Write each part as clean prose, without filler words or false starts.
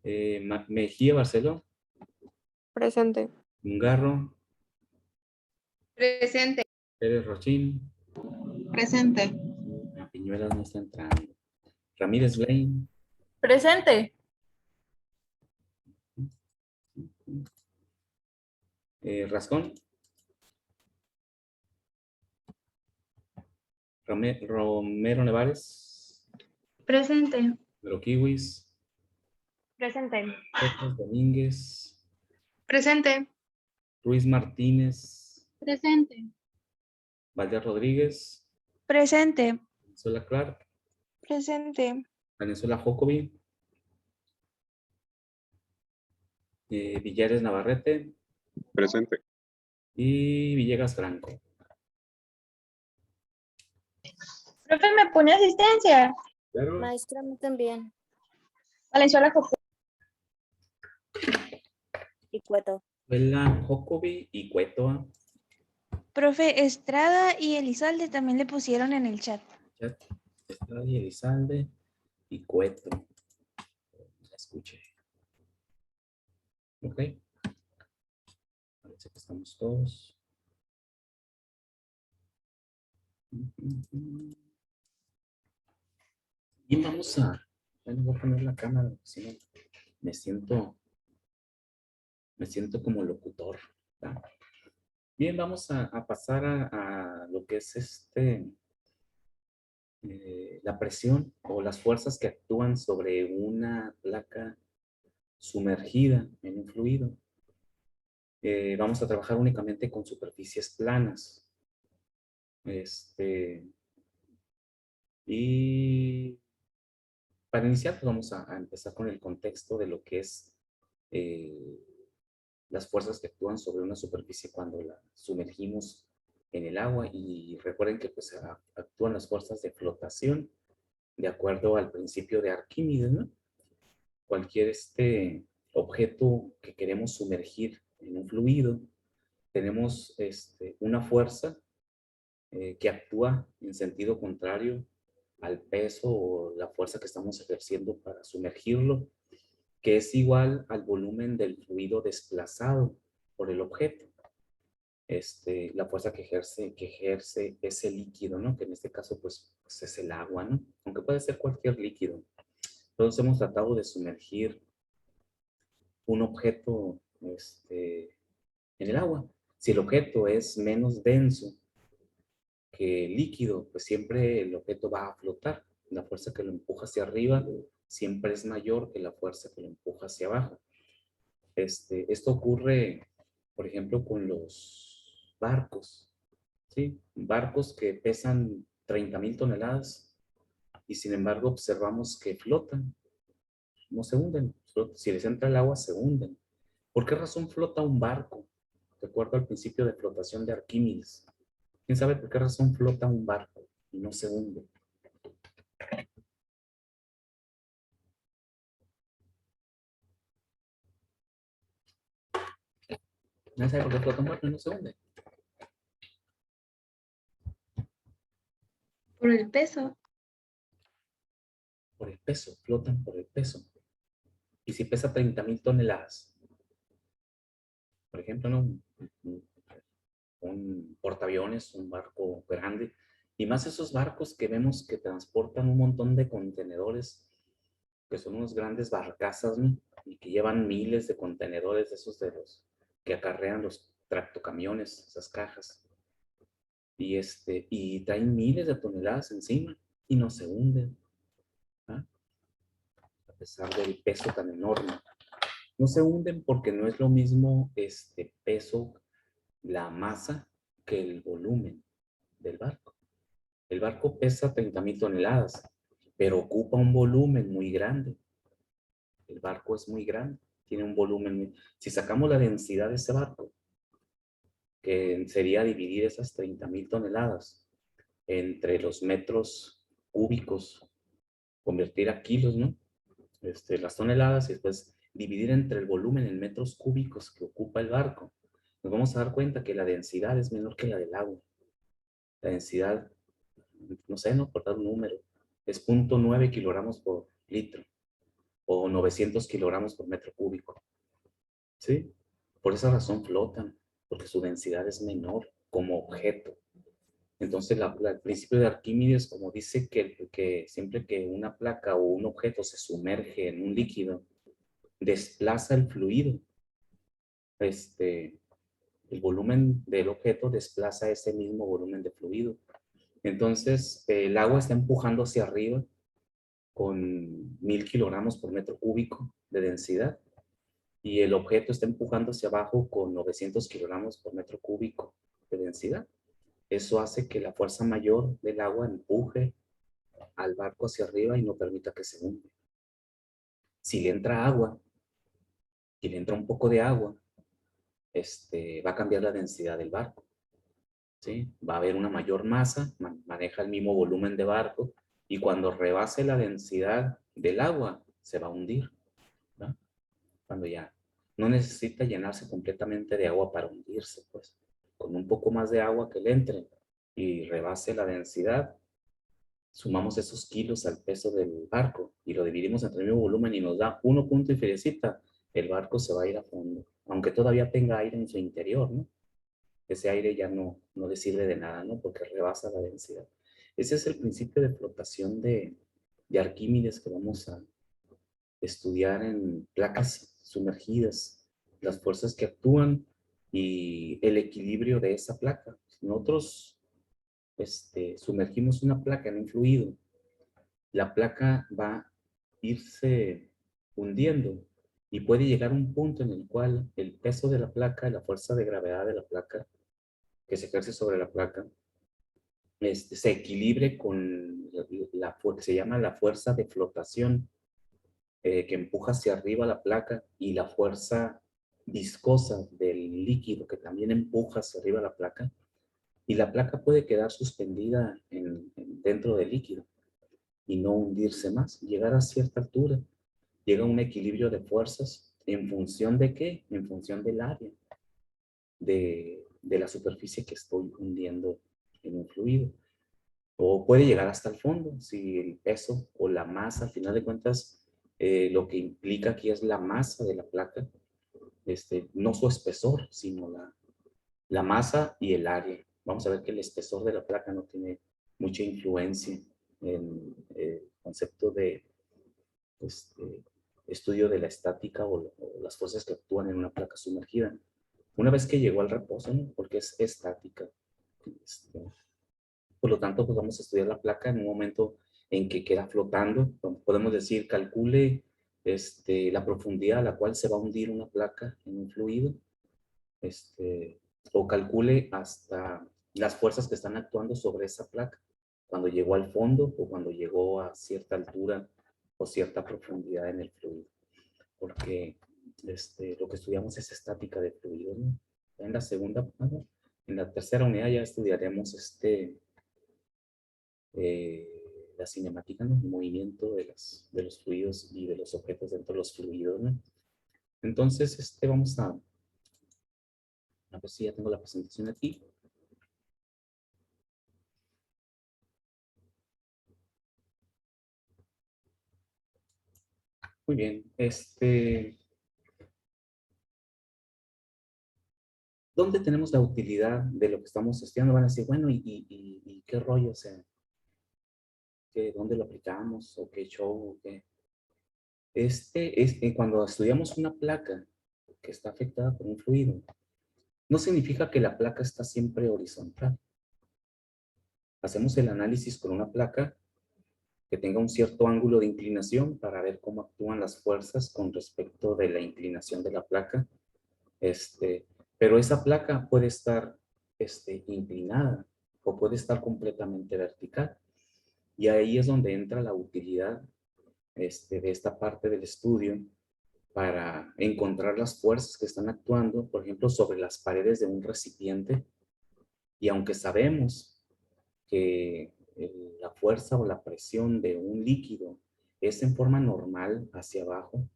Mejía Barceló, Presente. Mungarro, Presente. Pérez Rochín, Presente. Piñuelas no está entrando. Ramírez Blaine, Presente. Rascón, Romero Nevares, Presente. Kiwis, Presente. López Domínguez, Presente. Ruiz Martínez, Presente. Valdés Rodríguez, Presente. Venezuela Clark, Presente. Venezuela Jocobi, Villares Navarrete Presente. y Villegas Franco. Profe, ¿me pone asistencia? Claro. Maestra, a mí también. Valenzuela Jocobi. Y Cueto. Venezuela Jocobi y Cueto. Profe, Estrada y Elizalde también le pusieron en el chat. Estrada y Elizalde y Cueto. La escuché. Ok. Parece que estamos todos. Bien, vamos a... Bueno, voy a poner la cámara, porque si no me siento como locutor, ¿verdad? Bien, vamos a pasar a lo que es la presión o las fuerzas que actúan sobre una placa sumergida en un fluido. Vamos a trabajar únicamente con superficies planas. Y para iniciar, pues vamos a empezar con el contexto de lo que es las fuerzas que actúan sobre una superficie cuando la sumergimos en el agua. Y recuerden que pues actúan las fuerzas de flotación de acuerdo al principio de Arquímedes, ¿no? Cualquier objeto que queremos sumergir en un fluido, tenemos una fuerza que actúa en sentido contrario al peso o la fuerza que estamos ejerciendo para sumergirlo, que es igual al volumen del fluido desplazado por el objeto. La fuerza que ejerce ese líquido, ¿no? Que en este caso, pues es el agua, ¿no? Aunque puede ser cualquier líquido. Entonces hemos tratado de sumergir un objeto en el agua. Si el objeto es menos denso que líquido, pues siempre el objeto va a flotar. La fuerza que lo empuja hacia arriba siempre es mayor que la fuerza que lo empuja hacia abajo. Esto ocurre, por ejemplo, con los barcos, ¿sí? Barcos que pesan 30,000 toneladas y sin embargo observamos que flotan, no se hunden. Si les entra el agua, se hunden. ¿Por qué razón flota un barco? De acuerdo al principio de flotación de Arquímedes. ¿Quién sabe por qué razón flota un barco y no se hunde? ¿Nadie sabe por qué flota un barco y no se hunde? Por el peso. Por el peso, flotan por el peso. Y si pesa 30,000 toneladas, por ejemplo, ¿no? Un portaaviones, un barco grande, y más esos barcos que vemos que transportan un montón de contenedores, que son unos grandes barcazas, ¿no? Y que llevan miles de contenedores de esos de los que acarrean los tractocamiones, esas cajas. Y traen miles de toneladas encima y no se hunden, ¿ah? A pesar del peso tan enorme. No se hunden porque no es lo mismo peso, la masa, que el volumen del barco. El barco pesa 30,000 toneladas, pero ocupa un volumen muy grande. El barco es muy grande, tiene un volumen muy... Si sacamos la densidad de ese barco, que sería dividir esas 30,000 toneladas entre los metros cúbicos, convertir a kilos, ¿no? Las toneladas y después dividir entre el volumen en metros cúbicos que ocupa el barco, nos vamos a dar cuenta que la densidad es menor que la del agua. La densidad, no sé, no por dar un número, es 0.9 kilogramos por litro. o 900 kilogramos por metro cúbico. ¿Sí? Por esa razón flotan, porque su densidad es menor como objeto. Entonces, el principio de Arquímedes, como dice que siempre que una placa o un objeto se sumerge en un líquido, desplaza el fluido. El volumen del objeto desplaza ese mismo volumen de fluido. Entonces, el agua está empujando hacia arriba con 1000 kilogramos por metro cúbico de densidad y el objeto está empujando hacia abajo con 900 kilogramos por metro cúbico de densidad. Eso hace que la fuerza mayor del agua empuje al barco hacia arriba y no permita que se hunda. Si le entra agua, y le entra un poco de agua, va a cambiar la densidad del barco. ¿Sí? Va a haber una mayor masa, maneja el mismo volumen de barco, y cuando rebase la densidad del agua, se va a hundir. ¿No? Cuando ya no necesita llenarse completamente de agua para hundirse, pues. Con un poco más de agua que le entre y rebase la densidad, sumamos esos kilos al peso del barco y lo dividimos entre el mismo volumen y nos da 1 punto y feriecita, el barco se va a ir a fondo, aunque todavía tenga aire en su interior, ¿no? Ese aire ya no le sirve de nada, ¿no? Porque rebasa la densidad. Ese es el principio de flotación de Arquímedes que vamos a estudiar en placas sumergidas, las fuerzas que actúan y el equilibrio de esa placa. Nosotros sumergimos una placa en un fluido, la placa va a irse hundiendo y puede llegar a un punto en el cual el peso de la placa, la fuerza de gravedad de la placa que se ejerce sobre la placa, se equilibre con la que se llama la fuerza de flotación, que empuja hacia arriba la placa, y la fuerza viscosa del líquido que también empuja hacia arriba la placa, y la placa puede quedar suspendida dentro del líquido y no hundirse más, llegar a cierta altura, llega a un equilibrio de fuerzas. ¿En función de qué? En función del área de la superficie que estoy hundiendo en un fluido. O puede llegar hasta el fondo, si el peso o la masa, al final de cuentas, lo que implica aquí es la masa de la placa, no su espesor, sino la masa y el área. Vamos a ver que el espesor de la placa no tiene mucha influencia en el concepto de estudio de la estática o las fuerzas que actúan en una placa sumergida. Una vez que llegó al reposo, ¿no? Porque es estática. Por lo tanto, pues vamos a estudiar la placa en un momento en que queda flotando. Podemos decir, calcule la profundidad a la cual se va a hundir una placa en un fluido. O calcule hasta las fuerzas que están actuando sobre esa placa cuando llegó al fondo o cuando llegó a cierta altura o cierta profundidad en el fluido. Porque lo que estudiamos es estática de fluidos, ¿no? En la segunda, en la tercera unidad ya estudiaremos la cinemática, ¿no? El movimiento de los fluidos y de los objetos dentro de los fluidos, ¿no? Entonces, vamos a ver si ya tengo la presentación aquí. Muy bien, ¿dónde tenemos la utilidad de lo que estamos estudiando? Van a decir, bueno, ¿y qué rollo? O sea, ¿dónde lo aplicamos? ¿O qué show? ¿O qué? Cuando estudiamos una placa que está afectada por un fluido, no significa que la placa está siempre horizontal. Hacemos el análisis con una placa que tenga un cierto ángulo de inclinación para ver cómo actúan las fuerzas con respecto de la inclinación de la placa. Pero esa placa puede estar inclinada o puede estar completamente vertical. Y ahí es donde entra la utilidad de esta parte del estudio para encontrar las fuerzas que están actuando, por ejemplo, sobre las paredes de un recipiente. Y aunque sabemos que la fuerza o la presión de un líquido es en forma normal hacia abajo,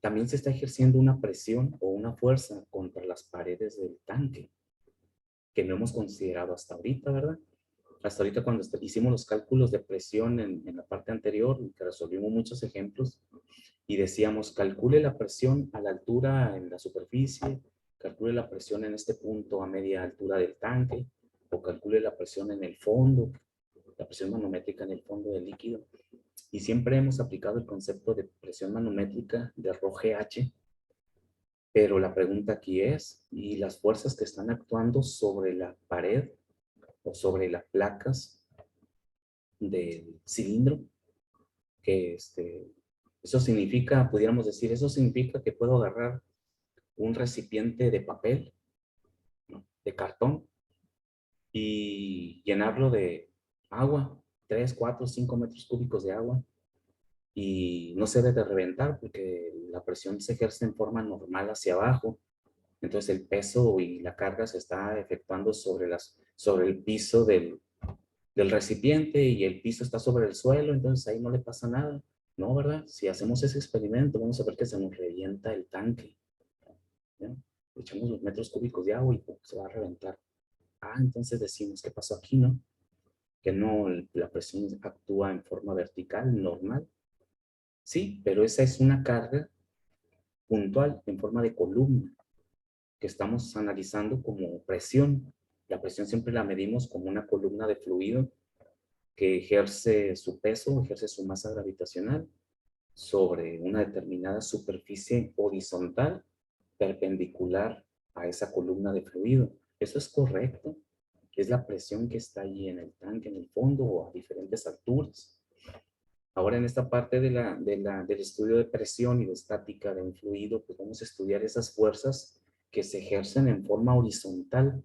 también se está ejerciendo una presión o una fuerza contra las paredes del tanque, que no hemos considerado hasta ahorita, ¿verdad? hasta ahorita cuando hicimos los cálculos de presión en la parte anterior, que resolvimos muchos ejemplos, y decíamos, calcule la presión a la altura en la superficie, calcule la presión en este punto a media altura del tanque, o calcule la presión en el fondo, la presión manométrica en el fondo del líquido. Y siempre hemos aplicado el concepto de presión manométrica de ρGH, pero la pregunta aquí es, ¿y las fuerzas que están actuando sobre la pared o sobre las placas del cilindro? Que eso significa, pudiéramos decir, eso significa que puedo agarrar un recipiente de papel, ¿no?, de cartón, y llenarlo de agua, 3, 4, 5 metros cúbicos de agua, y no se debe de reventar porque la presión se ejerce en forma normal hacia abajo. Entonces el peso y la carga se está efectuando sobre el piso del recipiente, y el piso está sobre el suelo, entonces ahí no le pasa nada. No, ¿verdad? Si hacemos ese experimento, vamos a ver que se nos revienta el tanque, ¿no? Echamos los metros cúbicos de agua y ¡pum!, se va a reventar. Ah, entonces decimos, ¿qué pasó aquí, no? Que no, la presión actúa en forma vertical, normal. Sí, pero esa es una carga puntual en forma de columna que estamos analizando como presión. La presión siempre la medimos como una columna de fluido que ejerce su peso, ejerce su masa gravitacional sobre una determinada superficie horizontal perpendicular a esa columna de fluido. Eso es correcto. Es la presión que está allí en el tanque, en el fondo, o a diferentes alturas. Ahora, en esta parte del estudio de presión y de estática de un fluido, pues vamos a estudiar esas fuerzas que se ejercen en forma horizontal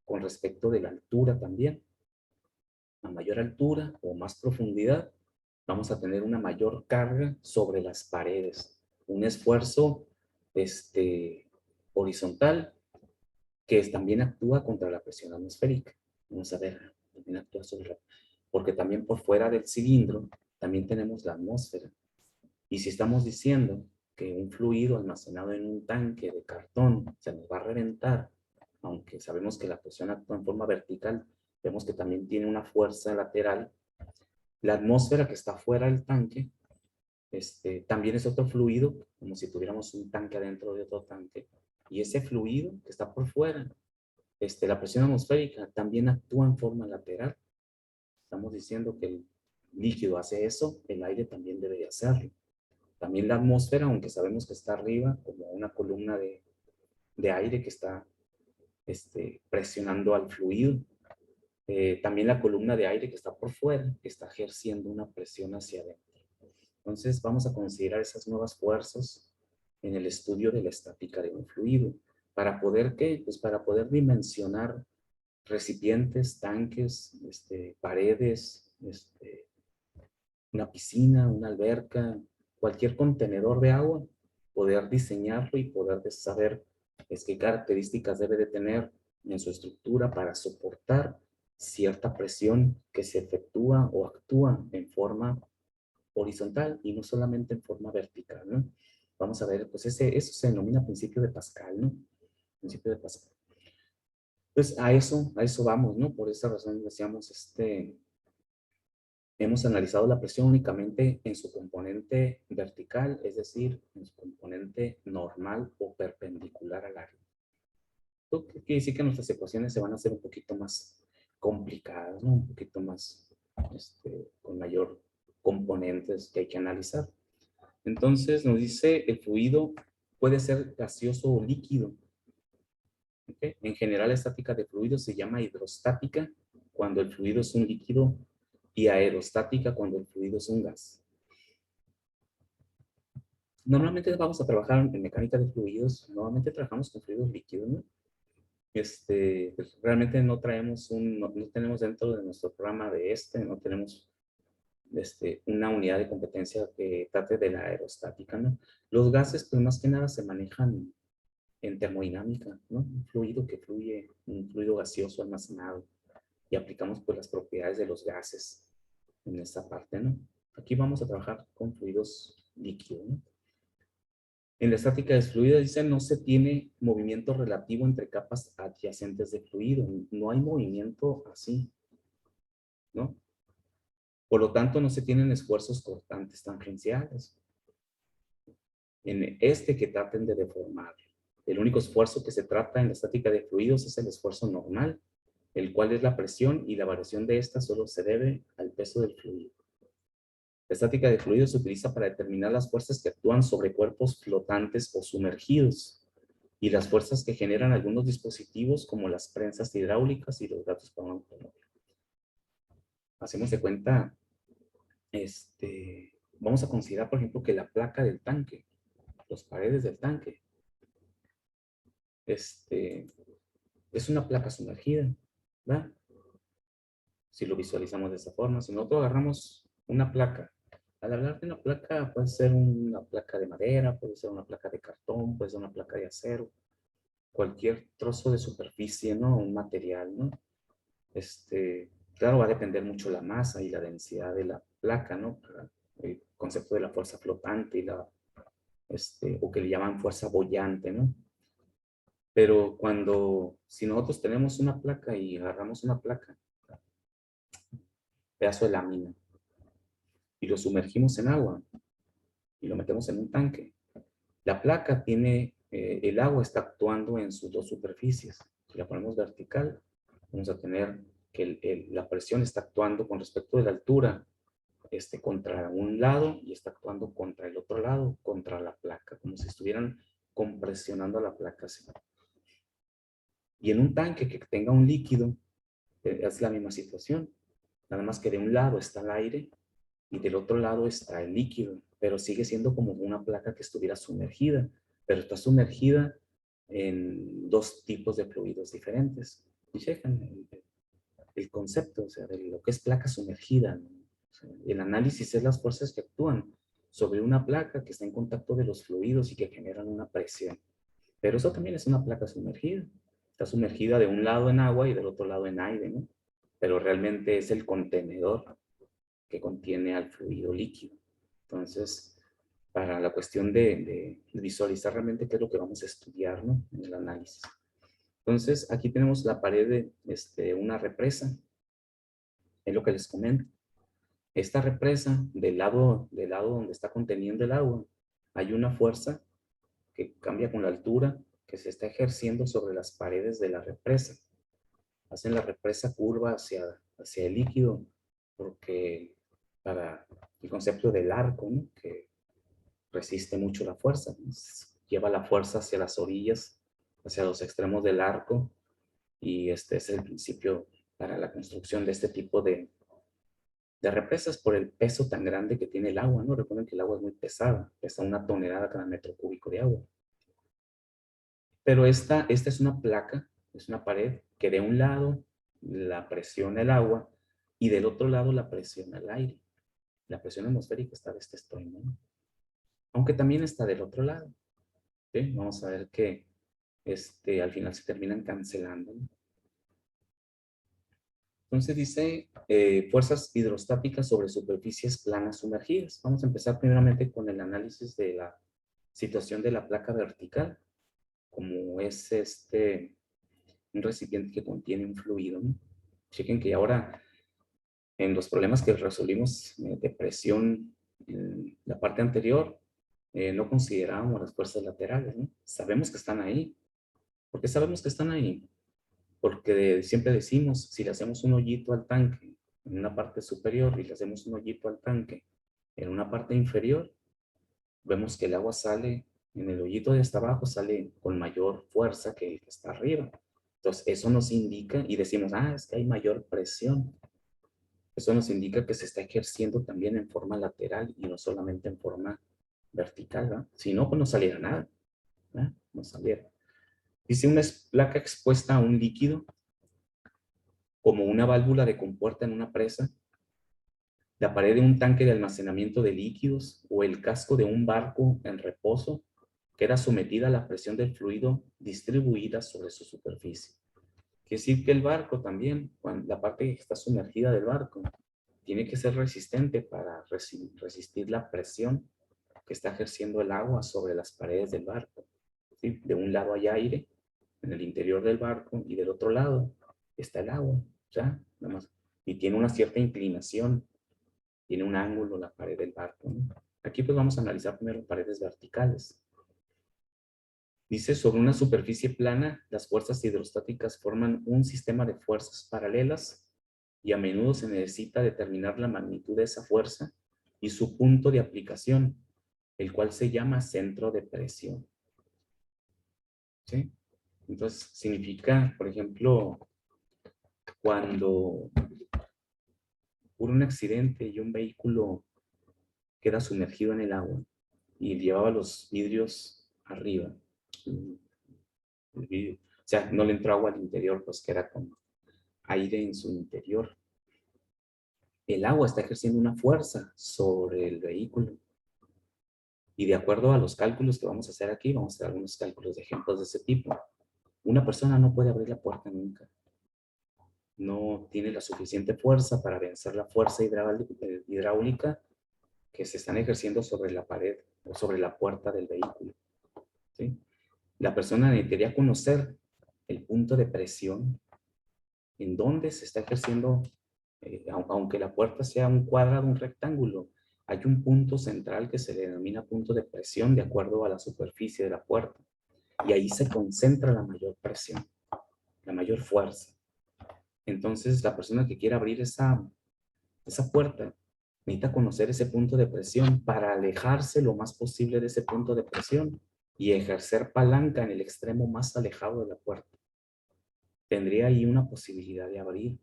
con respecto de la altura también. A mayor altura o más profundidad, vamos a tener una mayor carga sobre las paredes. Un esfuerzo horizontal que también actúa contra la presión atmosférica. Vamos a ver, también actúa porque también por fuera del cilindro también tenemos la atmósfera. Y si estamos diciendo que un fluido almacenado en un tanque de cartón se nos va a reventar, aunque sabemos que la presión actúa en forma vertical, vemos que también tiene una fuerza lateral. La atmósfera que está fuera del tanque también es otro fluido, como si tuviéramos un tanque adentro de otro tanque. Y ese fluido que está por fuera, la presión atmosférica, también actúa en forma lateral. Estamos diciendo que el líquido hace eso, el aire también debe de hacerlo. También la atmósfera, aunque sabemos que está arriba, como una columna de aire que está presionando al fluido, también la columna de aire que está por fuera, que está ejerciendo una presión hacia adentro. Entonces vamos a considerar esas nuevas fuerzas en el estudio de la estática de un fluido. ¿Para poder qué? Pues para poder dimensionar recipientes, tanques, paredes, una piscina, una alberca, cualquier contenedor de agua, poder diseñarlo y poder saber qué características debe de tener en su estructura para soportar cierta presión que se efectúa o actúa en forma horizontal y no solamente en forma vertical, ¿no? Vamos a ver, pues eso se denomina principio de Pascal, ¿no? Principio de Pascal. Pues a eso vamos, ¿no? Por esa razón decíamos, hemos analizado la presión únicamente en su componente vertical, es decir, en su componente normal o perpendicular al área. Esto quiere decir que nuestras ecuaciones se van a hacer un poquito más complicadas, ¿no? Un poquito más, con mayor componentes que hay que analizar. Entonces nos dice, el fluido puede ser gaseoso o líquido. ¿Okay? En general, la estática de fluidos se llama hidrostática cuando el fluido es un líquido y aerostática cuando el fluido es un gas. Normalmente vamos a trabajar en mecánica de fluidos, normalmente trabajamos con fluidos líquidos, ¿no? Pues realmente no traemos no tenemos dentro de nuestro programa no tenemos una unidad de competencia que trate de la aerostática, ¿no? Los gases, pues más que nada se manejan en termodinámica, ¿no? Un fluido que fluye, un fluido gaseoso almacenado, y aplicamos pues las propiedades de los gases en esta parte, ¿no? Aquí vamos a trabajar con fluidos líquidos, ¿no? En la estática de fluidos dice no se tiene movimiento relativo entre capas adyacentes de fluido, no hay movimiento así. ¿no? Por lo tanto, no se tienen esfuerzos cortantes tangenciales en este que traten de deformar. El único esfuerzo que se trata en la estática de fluidos es el esfuerzo normal, el cual es la presión, y la variación de esta solo se debe al peso del fluido. La estática de fluidos se utiliza para determinar las fuerzas que actúan sobre cuerpos flotantes o sumergidos y las fuerzas que generan algunos dispositivos como las prensas hidráulicas y los gatos para un automóvil. Hacemos de cuenta, vamos a considerar, por ejemplo, que la placa del tanque, las paredes del tanque, es una placa sumergida, ¿verdad? Si lo visualizamos de esa forma, si nosotros agarramos una placa, al hablar de una placa, puede ser una placa de madera, puede ser una placa de cartón, puede ser una placa de acero, cualquier trozo de superficie, ¿no? Un material, ¿no? Claro, va a depender mucho la masa y la densidad de la placa, ¿no? El concepto de la fuerza flotante y o que le llaman fuerza boyante, ¿no? Pero si nosotros tenemos una placa y agarramos una placa, pedazo de lámina, y lo sumergimos en agua y lo metemos en un tanque, la placa tiene, el agua está actuando en sus dos superficies. Si la ponemos vertical, vamos a tener que la presión está actuando con respecto de la altura, contra un lado, y está actuando contra el otro lado, contra la placa, como si estuvieran compresionando la placa así. Y en un tanque que tenga un líquido, es la misma situación. Nada más que de un lado está el aire y del otro lado está el líquido, pero sigue siendo como una placa que estuviera sumergida, pero está sumergida en dos tipos de fluidos diferentes. Y checan el concepto, o sea, de lo que es placa sumergida, ¿no? O sea, el análisis es las fuerzas que actúan sobre una placa que está en contacto de los fluidos y que generan una presión. Pero eso también es una placa sumergida. Está sumergida de un lado en agua y del otro lado en aire, ¿no? Pero realmente es el contenedor que contiene al fluido líquido. Entonces, para la cuestión de visualizar realmente qué es lo que vamos a estudiar, ¿no? En el análisis. Entonces, aquí tenemos la pared de una represa. Es lo que les comento. Esta represa, del lado donde está conteniendo el agua, hay una fuerza que cambia con la altura que se está ejerciendo sobre las paredes de la represa. Hacen la represa curva hacia el líquido, porque para el concepto del arco, ¿no? Que resiste mucho la fuerza, ¿no? Lleva la fuerza hacia las orillas, hacia los extremos del arco, y este es el principio para la construcción de este tipo de represas por el peso tan grande que tiene el agua, ¿no? Recuerden que el agua es muy pesada, pesa 1 tonelada cada metro cúbico de agua. Pero esta es una placa, es una pared que de un lado la presiona el agua y del otro lado la presiona el aire. La presión atmosférica está de este extremo, ¿no? Aunque también está del otro lado. ¿Sí? Vamos a ver que al final se terminan cancelando, ¿no? Entonces dice fuerzas hidrostáticas sobre superficies planas sumergidas. Vamos a empezar primeramente con el análisis de la situación de la placa vertical, como es un recipiente que contiene un fluido, ¿no? Chequen que ahora en los problemas que resolvimos de presión en la parte anterior, no considerábamos las fuerzas laterales, ¿no? Sabemos que están ahí. ¿Por qué sabemos que están ahí? Porque siempre decimos, si le hacemos un hoyito al tanque en una parte superior y le hacemos un hoyito al tanque en una parte inferior, vemos que el agua sale, en el hoyito de hasta abajo sale con mayor fuerza que el que está arriba. Entonces, eso nos indica, y decimos, es que hay mayor presión. Eso nos indica que se está ejerciendo también en forma lateral y no solamente en forma vertical, ¿verdad? Si no, pues no saliera nada, ¿verdad? No saliera. Dice una placa expuesta a un líquido, como una válvula de compuerta en una presa, la pared de un tanque de almacenamiento de líquidos o el casco de un barco en reposo queda sometida a la presión del fluido distribuida sobre su superficie. Quiere decir que el barco también, la parte que está sumergida del barco, tiene que ser resistente para resistir la presión que está ejerciendo el agua sobre las paredes del barco. ¿Sí? De un lado hay aire en el interior del barco y del otro lado está el agua. ¿Ya? Nada más y tiene una cierta inclinación, tiene un ángulo la pared del barco, ¿no? Aquí pues vamos a analizar primero paredes verticales. Dice, sobre una superficie plana, las fuerzas hidrostáticas forman un sistema de fuerzas paralelas y a menudo se necesita determinar la magnitud de esa fuerza y su punto de aplicación, el cual se llama centro de presión. ¿Sí? Entonces, significa, por ejemplo, cuando por un accidente y un vehículo queda sumergido en el agua y llevaba los vidrios arriba. O sea, no le entró agua al interior, pues queda con aire en su interior. El agua está ejerciendo una fuerza sobre el vehículo. Y de acuerdo a los cálculos que vamos a hacer aquí, vamos a hacer algunos cálculos de ejemplos de ese tipo. Una persona no puede abrir la puerta nunca. No tiene la suficiente fuerza para vencer la fuerza hidráulica que se están ejerciendo sobre la pared o sobre la puerta del vehículo. ¿Sí? La persona necesitaría conocer el punto de presión en donde se está ejerciendo, aunque la puerta sea un cuadrado, un rectángulo, hay un punto central que se le denomina punto de presión de acuerdo a la superficie de la puerta. Y ahí se concentra la mayor presión, la mayor fuerza. Entonces, la persona que quiera abrir esa puerta necesita conocer ese punto de presión para alejarse lo más posible de ese punto de presión y ejercer palanca en el extremo más alejado de la puerta. Tendría ahí una posibilidad de abrir,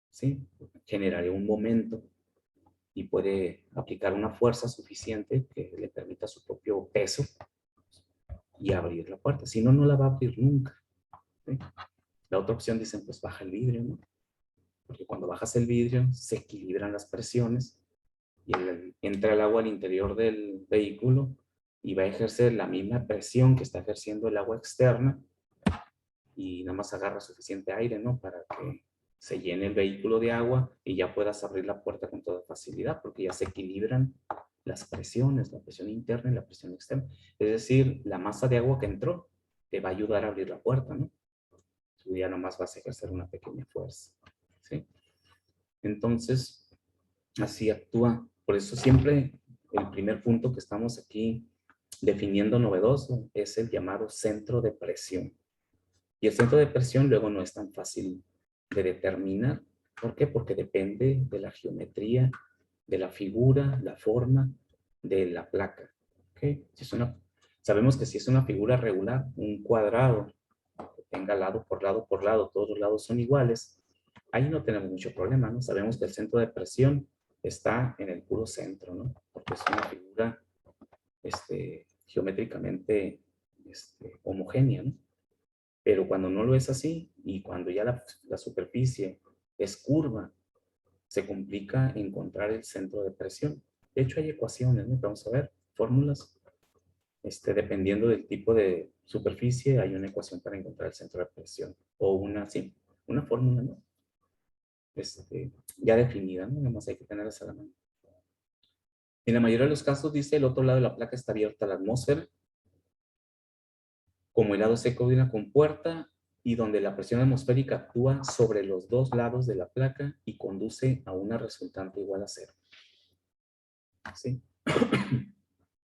¿sí? Generaría un momento y puede aplicar una fuerza suficiente que le permita su propio peso y abrir la puerta. Si no, no la va a abrir nunca, ¿sí? La otra opción dicen, pues baja el vidrio, ¿no? Porque cuando bajas el vidrio se equilibran las presiones y entra el agua al interior del vehículo y va a ejercer la misma presión que está ejerciendo el agua externa y nada más agarra suficiente aire, ¿no? Para que se llene el vehículo de agua y ya puedas abrir la puerta con toda facilidad porque ya se equilibran las presiones, la presión interna y la presión externa. Es decir, la masa de agua que entró te va a ayudar a abrir la puerta, ¿no? Tú ya nomás vas a ejercer una pequeña fuerza, ¿sí? Entonces, así actúa. Por eso siempre el primer punto que estamos aquí definiendo novedoso es el llamado centro de presión. Y el centro de presión luego no es tan fácil de determinar. ¿Por qué? Porque depende de la geometría, de la figura, la forma de la placa. ¿Okay? Sabemos que si es una figura regular, un cuadrado, que tenga lado por lado por lado, todos los lados son iguales, ahí no tenemos mucho problema, ¿no? Sabemos que el centro de presión está en el puro centro, ¿no? Porque es una figura geométricamente homogénea, ¿no? Pero cuando no lo es así y cuando ya la superficie es curva, se complica encontrar el centro de presión. De hecho, hay ecuaciones, ¿no? Vamos a ver, fórmulas. Dependiendo del tipo de superficie, hay una ecuación para encontrar el centro de presión. O una fórmula, ¿no? Ya definida, ¿no? Nada más hay que tenerla a la mano. En la mayoría de los casos, dice, el otro lado de la placa está abierta a la atmósfera, como el lado seco de una compuerta y donde la presión atmosférica actúa sobre los dos lados de la placa y conduce a una resultante igual a cero. ¿Sí?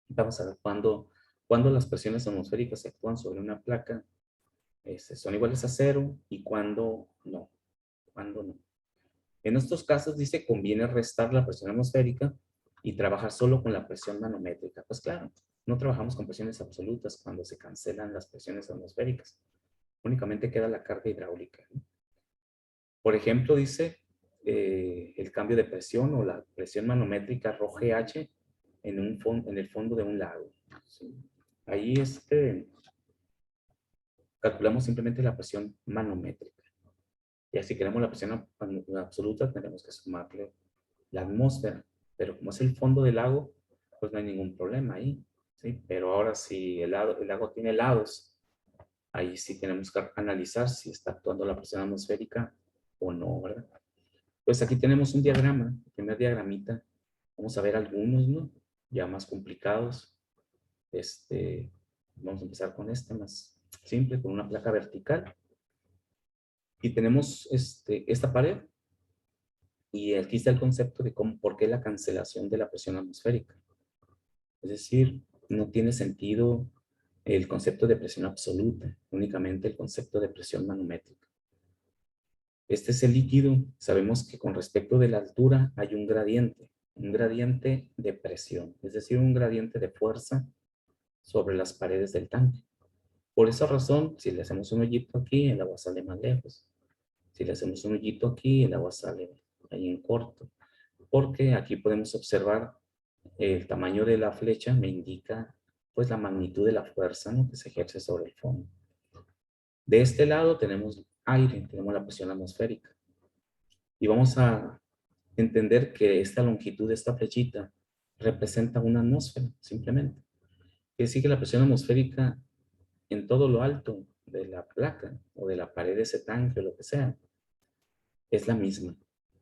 Vamos a ver cuando las presiones atmosféricas actúan sobre una placa son iguales a cero y cuando no. En estos casos dice conviene restar la presión atmosférica y trabajar solo con la presión manométrica. Pues claro, no trabajamos con presiones absolutas cuando se cancelan las presiones atmosféricas. Únicamente queda la carga hidráulica, ¿no? Por ejemplo, dice el cambio de presión o la presión manométrica ρGH en el fondo de un lago. ¿Sí? Ahí calculamos simplemente la presión manométrica. Y si queremos la presión absoluta, tenemos que sumarle la atmósfera. Pero como es el fondo del lago, pues no hay ningún problema ahí, ¿sí? Pero ahora si el lago tiene lados, ahí sí tenemos que analizar si está actuando la presión atmosférica o no, ¿verdad? Pues aquí tenemos un diagrama, el primer diagramita. Vamos a ver algunos, ¿no? Ya más complicados. Vamos a empezar con este más simple, con una placa vertical. Y tenemos esta pared Y aquí está el concepto de por qué la cancelación de la presión atmosférica. Es decir, no tiene sentido el concepto de presión absoluta, únicamente el concepto de presión manométrica. Este es el líquido. Sabemos que con respecto de la altura hay un gradiente de presión, es decir, un gradiente de fuerza sobre las paredes del tanque. Por esa razón, si le hacemos un hoyito aquí, el agua sale más lejos. Si le hacemos un hoyito aquí, el agua sale ahí en corto. Porque aquí podemos observar el tamaño de la flecha, me indica pues la magnitud de la fuerza, ¿no?, que se ejerce sobre el fondo. De este lado tenemos aire, tenemos la presión atmosférica. Y vamos a entender que esta longitud de esta flechita representa una atmósfera, simplemente. Quiere decir que la presión atmosférica en todo lo alto de la placa o de la pared de ese tanque o lo que sea, es la misma.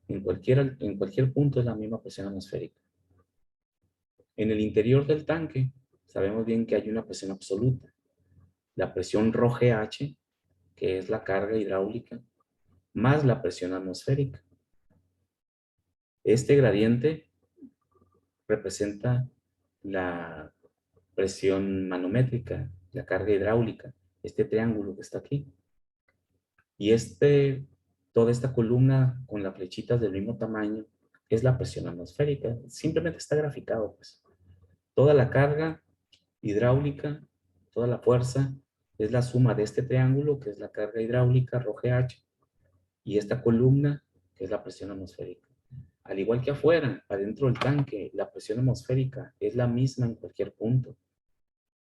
En cualquier punto es la misma presión atmosférica. En el interior del tanque, sabemos bien que hay una presión absoluta. La presión ρGH, que es la carga hidráulica, más la presión atmosférica. Este gradiente representa la presión manométrica, la carga hidráulica, este triángulo que está aquí. Y toda esta columna con las flechitas del mismo tamaño es la presión atmosférica. Simplemente está graficado, pues. Toda la carga hidráulica, toda la fuerza, es la suma de este triángulo, que es la carga hidráulica, ρGH, y esta columna, que es la presión atmosférica. Al igual que afuera, adentro del tanque, la presión atmosférica es la misma en cualquier punto.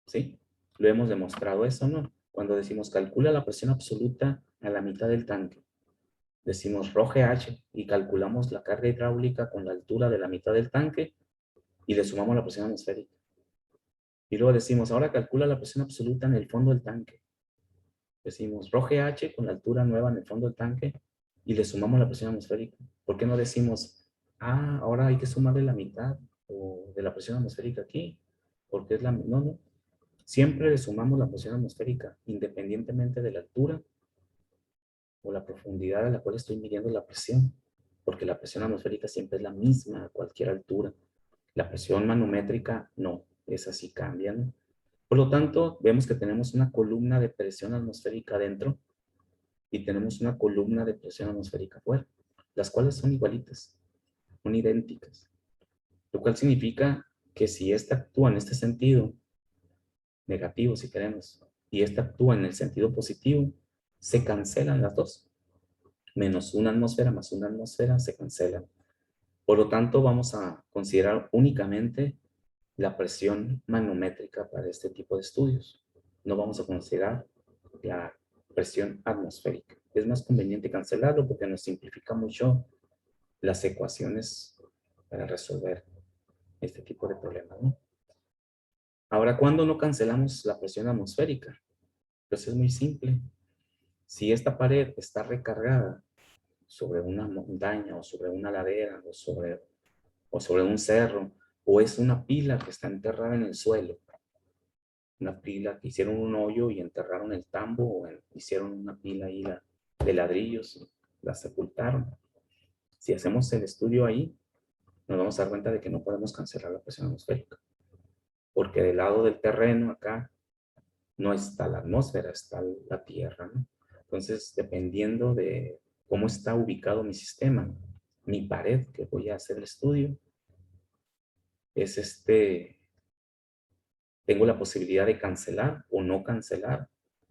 ¿Sí? Lo hemos demostrado eso, ¿no? Cuando decimos calcula la presión absoluta a la mitad del tanque, decimos ρGH y calculamos la carga hidráulica con la altura de la mitad del tanque y le sumamos la presión atmosférica. Y luego decimos, ahora calcula la presión absoluta en el fondo del tanque. Decimos ρGH con la altura nueva en el fondo del tanque y le sumamos la presión atmosférica. ¿Por qué no decimos, ahora hay que sumarle la mitad de la presión atmosférica aquí? Porque es la... No. Siempre le sumamos la presión atmosférica, independientemente de la altura o la profundidad a la cual estoy midiendo la presión, porque la presión atmosférica siempre es la misma a cualquier altura. La presión manométrica no, esa sí cambia, ¿no? Por lo tanto, vemos que tenemos una columna de presión atmosférica adentro y tenemos una columna de presión atmosférica afuera, las cuales son igualitas, son idénticas. Lo cual significa que si esta actúa en este sentido, negativo si queremos, y esta actúa en el sentido positivo, se cancelan las dos. Menos una atmósfera más una atmósfera se cancelan. Por lo tanto, vamos a considerar únicamente la presión manométrica para este tipo de estudios. No vamos a considerar la presión atmosférica. Es más conveniente cancelarlo porque nos simplifica mucho las ecuaciones para resolver este tipo de problemas, ¿no? Ahora, ¿cuándo no cancelamos la presión atmosférica? Pues es muy simple. Si esta pared está recargada sobre una montaña o sobre una ladera o sobre un cerro, o es una pila que está enterrada en el suelo, una pila que hicieron un hoyo y enterraron el tambo, o hicieron una pila ahí de ladrillos y la sepultaron. Si hacemos el estudio ahí, nos vamos a dar cuenta de que no podemos cancelar la presión atmosférica, porque del lado del terreno acá no está la atmósfera, está la tierra, ¿no? Entonces, dependiendo de cómo está ubicado mi sistema, mi pared que voy a hacer el estudio, es tengo la posibilidad de cancelar o no cancelar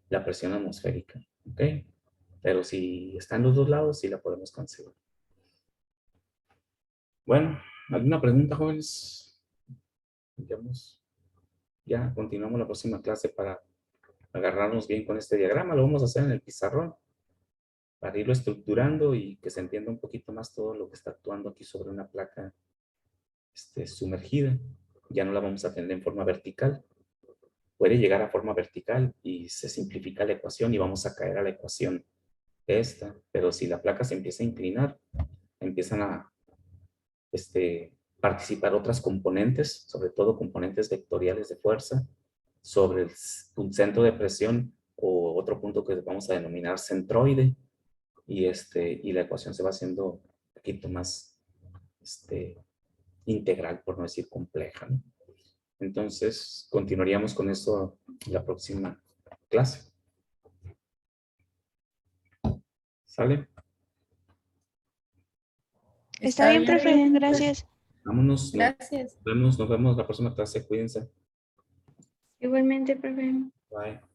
la presión atmosférica, ¿ok? Pero si está en los dos lados, sí la podemos cancelar. Bueno, ¿alguna pregunta, jóvenes? Ya continuamos la próxima clase para agarrarnos bien con este diagrama. Lo vamos a hacer en el pizarrón para irlo estructurando y que se entienda un poquito más todo lo que está actuando aquí sobre una placa sumergida. Ya no la vamos a tener en forma vertical. Puede llegar a forma vertical y se simplifica la ecuación y vamos a caer a la ecuación esta. Pero si la placa se empieza a inclinar, empiezan a participar otras componentes, sobre todo componentes vectoriales de fuerza, sobre un centro de presión o otro punto que vamos a denominar centroide, y la ecuación se va haciendo poquito más integral, por no decir compleja, ¿no? Entonces, continuaríamos con esto la próxima clase. ¿Sale? Está bien, profe. bien. Gracias. Vámonos. Gracias. Nos vemos la próxima clase. Cuídense. Igualmente, profe. Bye.